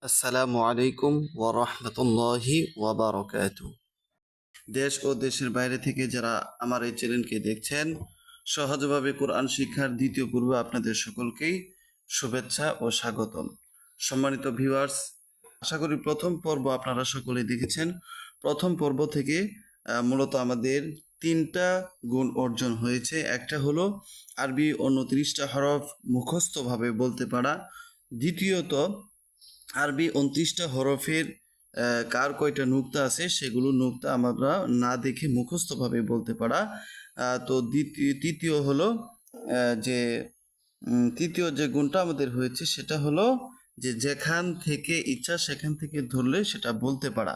আসসালামু আলাইকুম ওয়া রাহমাতুল্লাহি ওয়া বারাকাতুহু। দেশ ও দেশের বাইরে থেকে যারা আমার এই চ্যানেলকে দেখছেন, সহজভাবে কোরআন শিক্ষার দ্বিতীয় পর্বে আপনাদের সকলকেই শুভেচ্ছা ও স্বাগতম। সম্মানিত ভিউয়ার্স, আশা করি প্রথম পর্ব আপনারা সকলেই দেখেছেন। প্রথম পর্ব থেকে মূলত আমাদের ৩টা গুণ অর্জন হয়েছে। একটা হলো আরবি ২৯টা হরফ মুখস্থভাবে বলতে পারা। দ্বিতীয়ত, আরবি ২৯টা হরফের কার কয়টা নুক্তা আছে সেগুলো নুক্তা আমরা না দেখে মুখস্থভাবে বলতে পারা। তো তৃতীয় হলো যে তৃতীয় যে গুণটা আমাদের হয়েছে সেটা হলো যে যেখান থেকে ইচ্ছা সেখান থেকে ধরলে সেটা বলতে পারা।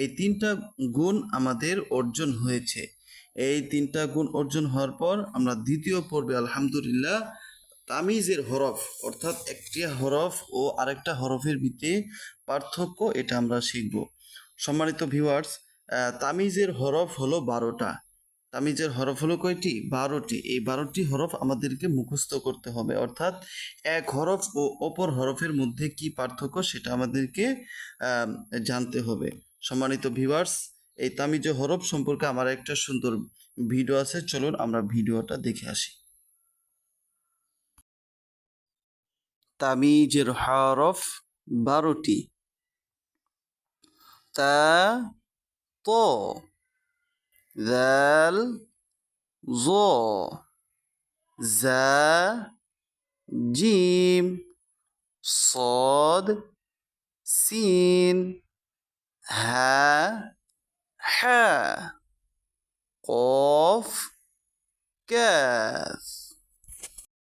এই ৩টা গুণ আমাদের অর্জন হয়েছে। এই ৩টা গুণ অর্জন হওয়ার পর আমরা দ্বিতীয় পর্বে আলহামদুলিল্লাহ তামিজের হরফ, অর্থাৎ একটি হরফ ও আরেকটা হরফের ভিতরে পার্থক্য, এটা আমরা শিখব। সম্মানিত ভিউয়ার্স, তামিজের হরফ হলো ১২টা। তামিজের হরফ হলো কয়টি? ১২টি। এই ১২টি হরফ আমাদেরকে মুখস্থ করতে হবে, অর্থাৎ এক হরফ ও অপর হরফের মধ্যে কি পার্থক্য সেটা আমাদেরকে জানতে হবে। সম্মানিত ভিউয়ার্স, এই তামিজের হরফ সম্পর্কে আমার একটা সুন্দর ভিডিও আছে, চলুন আমরা ভিডিওটা দেখে আসি। তামিজের হরফ ১২টি। তা, ত, দাল, জ, জা, জিম, صاد، سين، হা, হা, قاف، كاف।